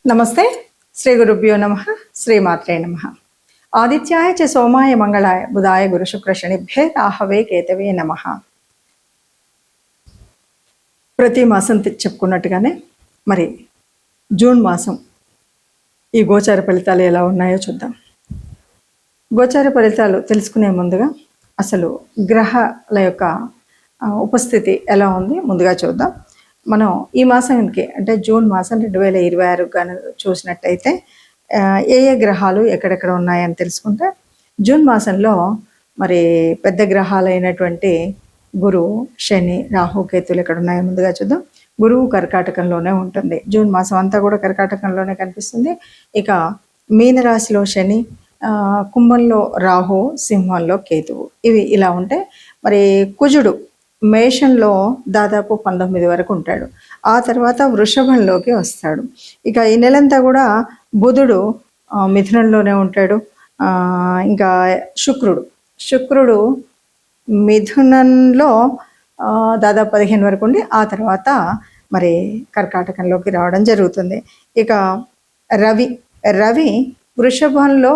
నమస్తే. శ్రీ గురుభ్యో నమః. శ్రీమాత్రే నమః. ఆదిత్యాయ చ సోమాయ మంగళాయ బుధాయ గురు శుక్ర శనిభ్యే రాహవే కేతవే నమః. ప్రతి మాసం చెప్పుకున్నట్టుగానే మరి జూన్ మాసం ఈ గోచార ఫలితాలు ఎలా ఉన్నాయో చూద్దాం. గోచార ఫలితాలు తెలుసుకునే ముందుగా అసలు గ్రహాల యొక్క ఉపస్థితి ఎలా ఉంది ముందుగా చూద్దాం. మనం ఈ మాసానికి అంటే జూన్ మాసం 2026 కానీ చూసినట్టయితే ఏ గ్రహాలు ఎక్కడెక్కడ ఉన్నాయని తెలుసుకుంటే, జూన్ మాసంలో మరి పెద్ద గ్రహాలైనటువంటి గురువు, శని, రాహు, కేతులు ఎక్కడ ఉన్నాయో ముందుగా చూద్దాం. గురువు కర్కాటకంలోనే ఉంటుంది. జూన్ మాసం అంతా కూడా కర్కాటకంలోనే కనిపిస్తుంది. ఇక మీనరాశిలో శని, కుంభంలో రాహు, సింహంలో కేతువు, ఇవి ఇలా ఉంటే మరి కుజుడు మేషంలో దాదాపు 19 వరకు ఉంటాడు. ఆ తర్వాత వృషభంలోకి వస్తాడు. ఇక ఈ నెలంతా కూడా బుధుడు మిథునంలోనే ఉంటాడు. ఇంకా శుక్రుడు మిథునంలో దాదాపు 15 వరకు ఉండి ఆ తర్వాత మరి కర్కాటకంలోకి రావడం జరుగుతుంది. ఇక రవి వృషభంలో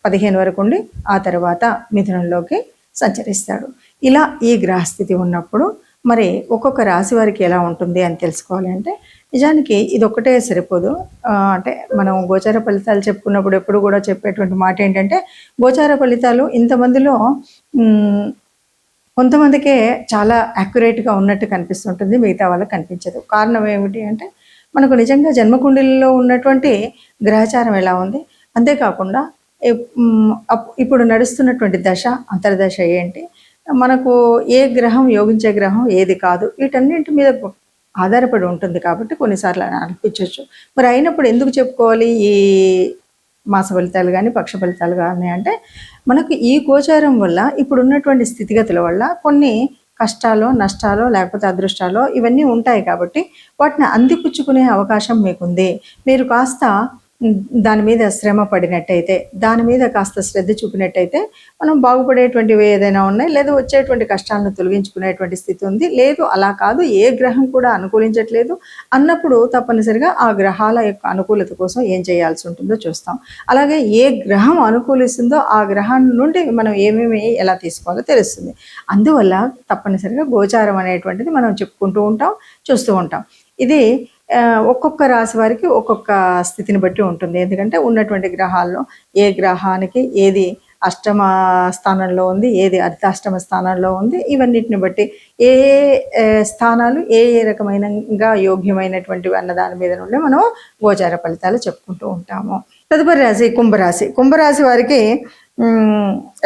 15 వరకు ఉండి ఆ తర్వాత మిథునంలోకి సంచరిస్తాడు. ఇలా ఈ గ్రహస్థితి ఉన్నప్పుడు మరి ఒక్కొక్క రాశి వారికి ఎలా ఉంటుంది అని తెలుసుకోవాలి అంటే, నిజానికి ఇది ఒక్కటే సరిపోదు. అంటే మనం గోచార ఫలితాలు చెప్పుకున్నప్పుడు ఎప్పుడు కూడా చెప్పేటువంటి మాట ఏంటంటే, గోచార ఫలితాలు ఇంతమందిలో కొంతమందికే చాలా యాక్యురేట్గా ఉన్నట్టు కనిపిస్తుంటుంది, మిగతా వాళ్ళకి కనిపించదు. కారణం ఏమిటి అంటే, మనకు నిజంగా జన్మకుండలిలో ఉన్నటువంటి గ్రహచారం ఎలా ఉంది, అంతేకాకుండా ఇప్పుడు నడుస్తున్నటువంటి దశ అంతర్దశ ఏంటి, మనకు ఏ గ్రహం యోగించే గ్రహం ఏది కాదు, వీటన్నింటి మీద ఆధారపడి ఉంటుంది. కాబట్టి కొన్నిసార్లు అనిపించవచ్చు. మరి అయినప్పుడు ఎందుకు చెప్పుకోవాలి ఈ మాస ఫలితాలు కానీ పక్ష ఫలితాలు కానీ అంటే, మనకు ఈ గోచారం వల్ల ఇప్పుడు ఉన్నటువంటి స్థితిగతుల వల్ల కొన్ని కష్టాలు, నష్టాలు, లేకపోతే అదృష్టాలు ఇవన్నీ ఉంటాయి. కాబట్టి వాటిని అందిపుచ్చుకునే అవకాశం మీకుంది. మీరు కాస్త దాని మీద శ్రమ పడినట్టయితే, దాని మీద కాస్త శ్రద్ధ చూపినట్టయితే మనం బాగుపడేటువంటివి ఏదైనా ఉన్నాయి, లేదు వచ్చేటువంటి కష్టాలను తొలగించుకునేటువంటి స్థితి ఉంది. లేదు అలా కాదు, ఏ గ్రహం కూడా అనుకూలించట్లేదు అన్నప్పుడు తప్పనిసరిగా ఆ గ్రహాల యొక్క అనుకూలత కోసం ఏం చేయాల్సి ఉంటుందో చూస్తాం. అలాగే ఏ గ్రహం అనుకూలిస్తుందో ఆ గ్రహం నుండి మనం ఏమేమి ఎలా తీసుకోవాలో తెలుస్తుంది. అందువల్ల తప్పనిసరిగా గోచారం అనేటువంటిది మనం చెప్పుకుంటూ ఉంటాం, చూస్తూ ఉంటాం. ఇది ఒక్కొక్క రాశి వారికి ఒక్కొక్క స్థితిని బట్టి ఉంటుంది. ఎందుకంటే ఉన్నటువంటి గ్రహాల్లో ఏ గ్రహానికి ఏది అష్టమ స్థానంలో ఉంది, ఏది అర్ధాష్టమ స్థానంలో ఉంది, ఇవన్నిటిని బట్టి ఏ స్థానాలు ఏ రకమైనగా యోగ్యమైనటువంటివి అన్న దాని మీద నుండి మనం గోచార ఫలితాలు చెప్పుకుంటూ ఉంటాము. తదుపరి రాశి కుంభరాశి. కుంభరాశి వారికి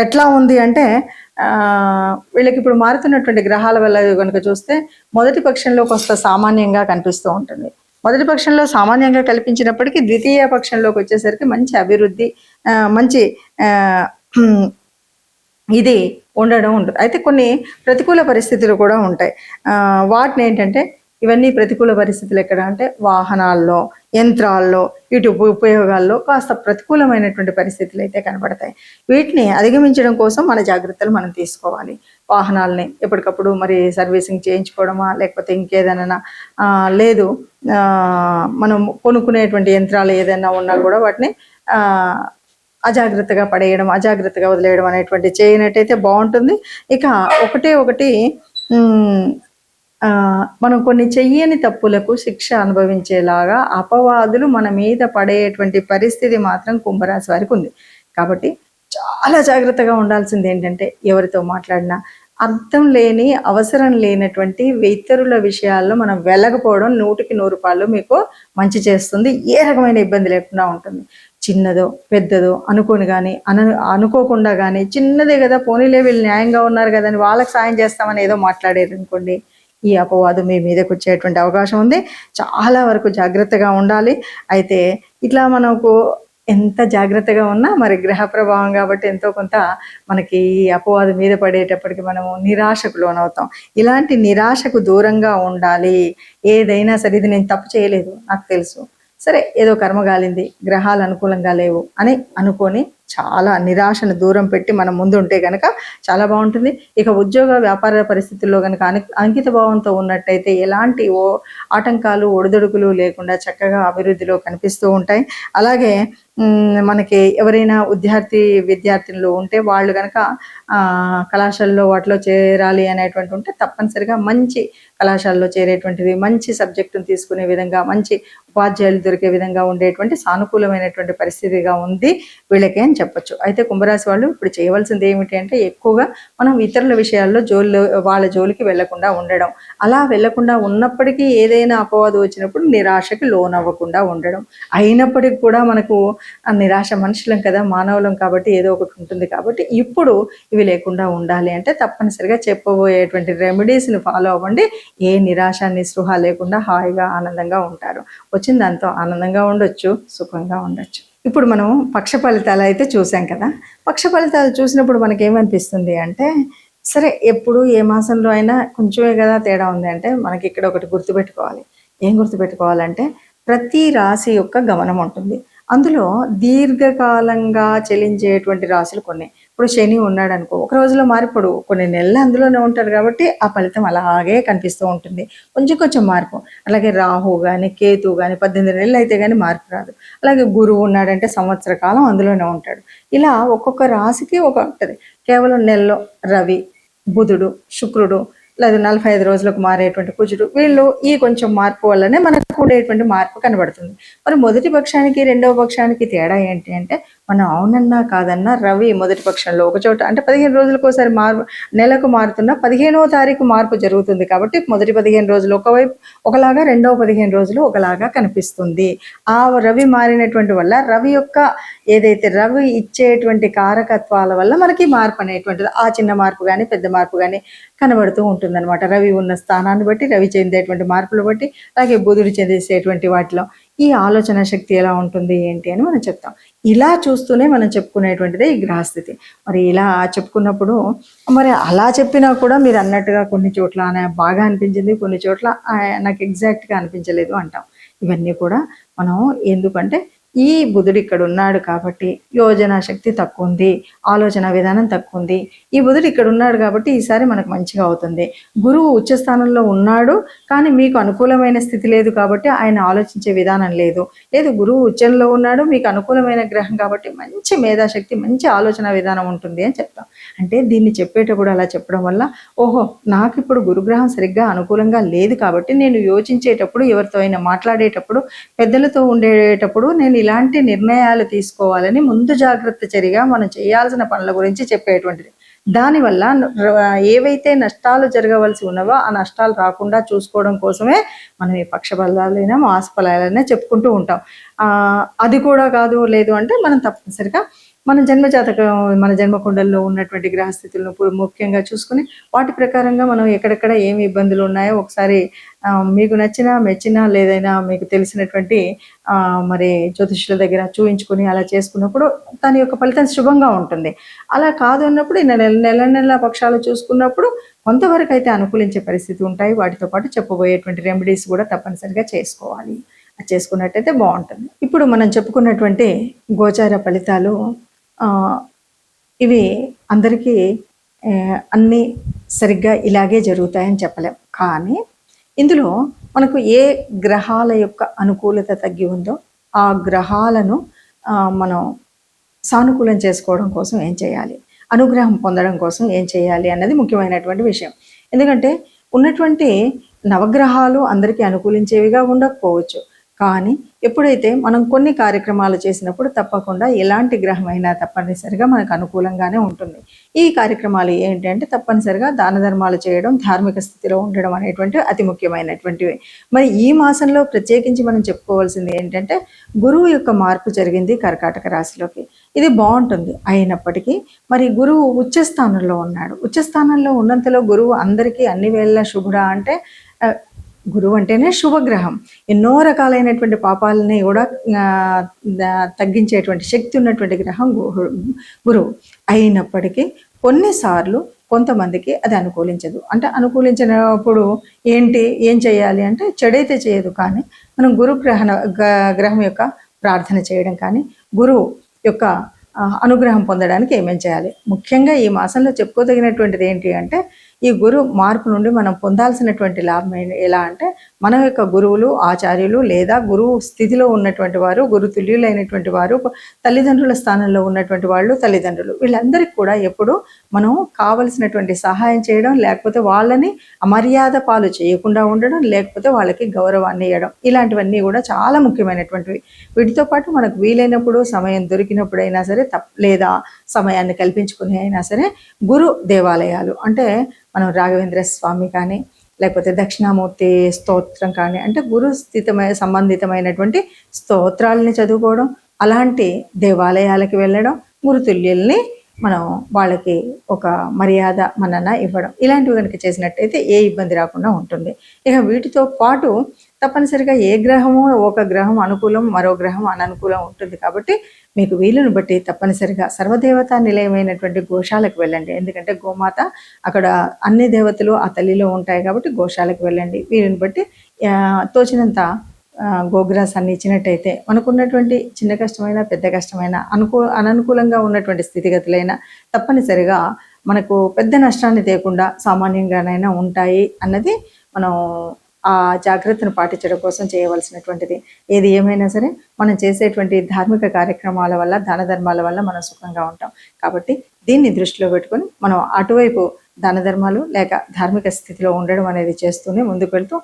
ఎట్లా ఉంది అంటే, వీళ్ళకి ఇప్పుడు మారుతున్నటువంటి గ్రహాల వల్ల కనుక చూస్తే మొదటి పక్షంలో కొంత సామాన్యంగా కనిపిస్తూ ఉంటుంది. మొదటి పక్షంలో సామాన్యంగా కల్పించినప్పటికీ ద్వితీయ పక్షంలోకి వచ్చేసరికి మంచి అభివృద్ధి, మంచి ఇది ఉండడం ఉంటుంది. అయితే కొన్ని ప్రతికూల పరిస్థితులు కూడా ఉంటాయి. వాటిని ఏంటంటే, ఇవన్నీ ప్రతికూల పరిస్థితులు ఎక్కడ అంటే వాహనాల్లో, యంత్రాల్లో, ఇటు ఉపయోగాల్లో కాస్త ప్రతికూలమైనటువంటి పరిస్థితులు అయితే కనబడతాయి. వీటిని అధిగమించడం కోసం మన జాగ్రత్తలు మనం తీసుకోవాలి. వాహనాలని ఎప్పటికప్పుడు మరి సర్వీసింగ్ చేయించుకోవడమా, లేకపోతే ఇంకేదైనా లేదు మనం కొనుక్కునేటువంటి యంత్రాలు ఏదైనా ఉన్నా కూడా వాటిని అజాగ్రత్తగా పడేయడం, అజాగ్రత్తగా వదిలేయడం అనేటువంటి చేయనట్టయితే బాగుంటుంది. ఇక ఒకటి మనం కొన్ని చెయ్యని తప్పులకు శిక్ష అనుభవించేలాగా అపవాదులు మన మీద పడేటువంటి పరిస్థితి మాత్రం కుంభరాశి వారికి ఉంది. కాబట్టి చాలా జాగ్రత్తగా ఉండాల్సింది ఏంటంటే, ఎవరితో మాట్లాడినా అర్థం లేని, అవసరం లేనటువంటి ఇతరుల విషయాల్లో మనం వెళ్ళకపోవడం 100కి 100 మీకు మంచి చేస్తుంది. ఏ రకమైన ఇబ్బంది లేకుండా ఉంటుంది. చిన్నదో పెద్దదో అనుకోని కానీ అనుకోకుండా కానీ, చిన్నదే కదా పోనీలే వీళ్ళు న్యాయంగా ఉన్నారు కదా అని వాళ్ళకి సాయం చేస్తామని ఏదో మాట్లాడారు అనుకోండి, ఈ అపవాదం మీ మీదకి వచ్చేటువంటి అవకాశం ఉంది. చాలా వరకు జాగ్రత్తగా ఉండాలి. అయితే ఇట్లా మనకు ఎంత జాగ్రత్తగా ఉన్నా మరి గ్రహ ప్రభావం కాబట్టి ఎంతో కొంత మనకి ఈ అపవాదం మీద పడేటప్పటికి మనము నిరాశకు లోనవుతాం. ఇలాంటి నిరాశకు దూరంగా ఉండాలి. ఏదైనా సరే, ఇది నేను తప్పు చేయలేదు, నాకు తెలుసు, సరే ఏదో కర్మ గాలింది, గ్రహాలు అనుకూలంగా లేవు అని అనుకొని చాలా నిరాశను దూరం పెట్టి మనం ముందు ఉంటే కనుక చాలా బాగుంటుంది. ఇక ఉద్యోగ వ్యాపార పరిస్థితుల్లో కనుక అంకిత భావంతో ఉన్నట్టయితే ఎలాంటి ఆటంకాలు ఒడిదుడుకులు లేకుండా చక్కగా అభివృద్ధిలో కనిపిస్తూ ఉంటాయి. అలాగే మనకి ఎవరైనా విద్యార్థినులు ఉంటే వాళ్ళు కనుక కళాశాలలో వాటిలో చేరాలి అనేటువంటి ఉంటే తప్పనిసరిగా మంచి కళాశాలలో చేరేటువంటిది, మంచి సబ్జెక్టును తీసుకునే విధంగా, మంచి ఉపాధ్యాయులు దొరికే విధంగా ఉండేటువంటి సానుకూలమైనటువంటి పరిస్థితిగా ఉంది వీళ్ళకి అని చెప్పొచ్చు. అయితే కుంభరాశి వాళ్ళు ఇప్పుడు చేయవలసింది ఏమిటి అంటే ఎక్కువగా మనం ఇతరుల విషయాల్లో వాళ్ళ జోలికి వెళ్లకుండా ఉండడం. అలా వెళ్లకుండా ఉన్నప్పటికీ ఏదైనా అపవాదు వచ్చినప్పుడు నిరాశకి లోనవ్వకుండా ఉండడం. అయినప్పటికీ కూడా మనకు నిరాశ మనుషులం కదా, మానవులం కాబట్టి ఏదో ఒకటి ఉంటుంది. కాబట్టి ఇప్పుడు ఇవి లేకుండా ఉండాలి అంటే తప్పనిసరిగా చెప్పబోయేటువంటి రెమెడీస్ని ఫాలో అవ్వండి. ఏ నిరాశ నిస్పృహ లేకుండా హాయిగా ఆనందంగా ఉంటారు. వచ్చిన దాంతో ఆనందంగా ఉండొచ్చు, సుఖంగా ఉండొచ్చు. ఇప్పుడు మనం పక్ష ఫలితాలు అయితే చూసాం కదా. పక్ష ఫలితాలు చూసినప్పుడు మనకేమనిపిస్తుంది అంటే సరే ఎప్పుడు ఏ మాసంలో అయినా కొంచెమే కదా తేడా ఉంది అంటే మనకి ఇక్కడ ఒకటి గుర్తుపెట్టుకోవాలి. ఏం గుర్తుపెట్టుకోవాలంటే ప్రతి రాశి యొక్క గమనం ఉంటుంది. అందులో దీర్ఘకాలంగా చెలించేటువంటి రాశులు కొన్ని. ఇప్పుడు శని ఉన్నాడు అనుకో, ఒక రోజులో మారిపోడు, కొన్ని నెలలు అందులోనే ఉంటారు కాబట్టి ఆ ఫలితం అలాగే కనిపిస్తూ ఉంటుంది. కొంచెం మార్పు. అలాగే రాహు కానీ కేతు కానీ 18 నెలలు అయితే కానీ మార్పు రాదు. అలాగే గురువు ఉన్నాడంటే సంవత్సర కాలం అందులోనే ఉంటాడు. ఇలా ఒక్కొక్క రాశికి ఒక ఉంటుంది. కేవలం నెలలో రవి, బుధుడు, శుక్రుడు, లేదా 45 రోజులకు మారేటువంటి కుజుడు, వీళ్ళు ఈ కొంచెం మార్పు వల్లనే మనకు ఉండేటువంటి మార్పు కనబడుతుంది. మరి మొదటి పక్షానికి రెండవ పక్షానికి తేడా ఏంటి అంటే మనం అవునన్నా కాదన్నా రవి మొదటి పక్షంలో ఒక చోట అంటే 15 రోజులకు ఒకసారి నెలకు మారుతున్న 15వ తారీఖు మార్పు జరుగుతుంది. కాబట్టి మొదటి 15 రోజులు ఒకవైపు ఒకలాగా, రెండవ 15 రోజులు ఒకలాగా కనిపిస్తుంది. ఆ రవి మారినటువంటి వల్ల రవి యొక్క ఏదైతే రవి ఇచ్చేటువంటి కారకత్వాల వల్ల మనకి మార్పు అనేటువంటిది ఆ చిన్న మార్పు కానీ పెద్ద మార్పు కానీ కనబడుతూ ఉంటుందన్నమాట. రవి ఉన్న స్థానాన్ని బట్టి, రవి చెందేటువంటి మార్పులు బట్టి, అలాగే బుధుడు చెందేసేటువంటి వాటిలో ఈ ఆలోచన శక్తి ఎలా ఉంటుంది ఏంటి అని మనం చెప్తాం. ఇలా చూస్తూనే మనం చెప్పుకునేటువంటిదే ఈ గ్రహస్థితి. మరి ఇలా చెప్పుకున్నప్పుడు మరి అలా చెప్పినా కూడా మీరు అన్నట్టుగా కొన్ని చోట్ల బాగా అనిపించింది, కొన్ని చోట్ల నాకు ఎగ్జాక్ట్గా అనిపించలేదు అంటాం. ఇవన్నీ కూడా మనం ఎందుకంటే ఈ బుధుడు ఇక్కడ ఉన్నాడు కాబట్టి యోజన శక్తి తక్కువ ఉంది, ఆలోచన విధానం తక్కువ ఉంది. ఈ బుధుడు ఇక్కడ ఉన్నాడు కాబట్టి ఈసారి మనకు మంచిగా అవుతుంది. గురువు ఉచ్చ స్థానంలో ఉన్నాడు కానీ మీకు అనుకూలమైన స్థితి లేదు కాబట్టి ఆయన ఆలోచించే విధానం లేదు. గురువు ఉచ్చంలో ఉన్నాడు, మీకు అనుకూలమైన గ్రహం కాబట్టి మంచి మేధాశక్తి, మంచి ఆలోచన విధానం ఉంటుంది అని చెప్తాం. అంటే దీన్ని చెప్పేటప్పుడు అలా చెప్పడం వల్ల ఓహో నాకు ఇప్పుడు గురుగ్రహం సరిగ్గా అనుకూలంగా లేదు కాబట్టి నేను యోచించేటప్పుడు, ఎవరితో అయినా మాట్లాడేటప్పుడు, పెద్దలతో ఉండేటప్పుడు నేను ఇలాంటి నిర్ణయాలు తీసుకోవాలని ముందు జాగ్రత్త చర్యగా మనం చేయాల్సిన పనుల గురించి చెప్పేటువంటిది. దానివల్ల ఏవైతే నష్టాలు జరగవలసి ఉన్నవో ఆ నష్టాలు రాకుండా చూసుకోవడం కోసమే మనం ఈ పక్ష ఫలాలైనా మాస ఫలాలైనా చెప్పుకుంటూ ఉంటాం. అది కూడా కాదు లేదు అంటే మనం తప్పనిసరిగా మన జన్మజాతకం, మన జన్మకుండల్లో ఉన్నటువంటి గ్రహస్థితులను ముఖ్యంగా చూసుకుని వాటి ప్రకారంగా మనం ఎక్కడెక్కడ ఏమి ఇబ్బందులు ఉన్నాయో ఒకసారి మీకు నచ్చినా మెచ్చినా లేదైనా మీకు తెలిసినటువంటి మరి జ్యోతిష్యుల దగ్గర చూయించుకుని అలా చేసుకున్నప్పుడు దాని యొక్క ఫలితం శుభంగా ఉంటుంది. అలా కాదు అన్నప్పుడు నెల పక్షాలు చూసుకున్నప్పుడు కొంతవరకు అయితే అనుకూలించే పరిస్థితి ఉంటాయి. వాటితో పాటు చెప్పబోయేటువంటి రెమెడీస్ కూడా తప్పనిసరిగా చేసుకోవాలి. అది చేసుకున్నట్టయితే బాగుంటుంది. ఇప్పుడు మనం చెప్పుకున్నటువంటి గోచార ఫలితాలు ఇవి అందరికీ అన్నీ సరిగ్గా ఇలాగే జరుగుతాయని చెప్పలేం. కానీ ఇందులో మనకు ఏ గ్రహాల యొక్క అనుకూలత తగ్గి ఉందో ఆ గ్రహాలను మనం సానుకూలం చేసుకోవడం కోసం ఏం చేయాలి, అనుగ్రహం పొందడం కోసం ఏం చేయాలి అన్నది ముఖ్యమైనటువంటి విషయం. ఎందుకంటే ఉన్నటువంటి నవగ్రహాలు అందరికీ అనుకూలించేవిగా ఉండకపోవచ్చు. కానీ ఎప్పుడైతే మనం కొన్ని కార్యక్రమాలు చేసినప్పుడు తప్పకుండా ఎలాంటి గ్రహమైనా తప్పనిసరిగా మనకు అనుకూలంగానే ఉంటుంది. ఈ కార్యక్రమాలు ఏంటంటే తప్పనిసరిగా దాన ధర్మాలు చేయడం, ధార్మిక స్థితిలో ఉండడం అనేటువంటి అతి ముఖ్యమైనటువంటివి. మరి ఈ మాసంలో ప్రత్యేకించి మనం చెప్పుకోవాల్సింది ఏంటంటే గురువు యొక్క మార్పు జరిగింది కర్కాటక రాశిలోకి. ఇది బాగుంటుంది. అయినప్పటికీ మరి గురువు ఉచ్చస్థానంలో ఉన్నాడు. ఉచ్చస్థానంలో ఉన్నంతలో గురువు అందరికీ అన్ని వేళలా శుభుడా అంటే గురువు అంటేనే శుభగ్రహం. ఎన్నో రకాలైనటువంటి పాపాలని కూడా తగ్గించేటువంటి శక్తి ఉన్నటువంటి గ్రహం గురువు. అయినప్పటికీ కొన్నిసార్లు కొంతమందికి అది అనుకూలించదు. అంటే అనుకూలించినప్పుడు ఏం చేయాలి అంటే చెడైతే చేయదు, కానీ మనం గురు గ్రహం యొక్క ప్రార్థన చేయడం కానీ, గురువు యొక్క అనుగ్రహం పొందడానికి ఏమేం చేయాలి? ముఖ్యంగా ఈ మాసంలో చెప్పుకోదగినటువంటిది ఏంటి అంటే, ఈ గురు మార్పు నుండి మనం పొందాల్సినటువంటి లాభం ఎలా అంటే, మన యొక్క గురువులు, ఆచార్యులు లేదా గురువు స్థితిలో ఉన్నటువంటి వారు, గురు తుల్యులైనటువంటి వారు, తల్లిదండ్రుల స్థానంలో ఉన్నటువంటి వాళ్ళు, తల్లిదండ్రులు వీళ్ళందరికీ కూడా ఎప్పుడు మనం కావలసినటువంటి సహాయం చేయడం, లేకపోతే వాళ్ళని అమర్యాద పాలు చేయకుండా ఉండడం, లేకపోతే వాళ్ళకి గౌరవాన్ని ఇవ్వడం, ఇలాంటివన్నీ కూడా చాలా ముఖ్యమైనటువంటివి. వీటితో పాటు మనకు వీలైనప్పుడు, సమయం దొరికినప్పుడైనా సరే లేదా సమయాన్ని కల్పించుకుని అయినా సరే గురు దేవాలయాలు అంటే మనం రాఘవేంద్ర స్వామి కానీ, లేకపోతే దక్షిణామూర్తి స్తోత్రం కానీ, అంటే గురు సంబంధితమైనటువంటి స్తోత్రాలని చదువుకోవడం, అలాంటి దేవాలయాలకి వెళ్ళడం, గురుతుల్యుల్ని మనం వాళ్ళకి ఒక మర్యాద మనన ఇవ్వడం, ఇలాంటివి కనుక చేసినట్టయితే ఏ ఇబ్బంది రాకుండా ఉంటుంది. ఇక వీటితో పాటు తప్పనిసరిగా ఏ గ్రహము, ఒక గ్రహం అనుకూలం, మరో గ్రహం అననుకూలం ఉంటుంది. కాబట్టి మీకు వీలును బట్టి తప్పనిసరిగా సర్వదేవతా నిలయమైనటువంటి గోశాలకు వెళ్ళండి. ఎందుకంటే గోమాత అక్కడ అన్ని దేవతలు ఆ తల్లిలో ఉంటాయి కాబట్టి గోశాలకు వెళ్ళండి. వీలుని బట్టి తోచినంత గోగ్రాసాన్ని ఇచ్చినట్టయితే మనకున్నటువంటి చిన్న కష్టమైన, పెద్ద కష్టమైన, అననుకూలంగా ఉన్నటువంటి స్థితిగతులైనా తప్పనిసరిగా మనకు పెద్ద నష్టాన్ని తేకుండా సామాన్యంగానైనా ఉంటాయి అన్నది మనం ఆ జాగ్రత్తను పాటించడం కోసం చేయవలసినటువంటిది. ఏది ఏమైనా సరే మనం చేసేటువంటి ధార్మిక కార్యక్రమాల వల్ల, దాన ధర్మాల వల్ల మనం సుఖంగా ఉంటాం. కాబట్టి దీన్ని దృష్టిలో పెట్టుకొని మనం అటువైపు దాన ధర్మాలు లేక ధార్మిక స్థితిలో ఉండడం అనేది చేస్తూనే ముందుకు వెళ్తూ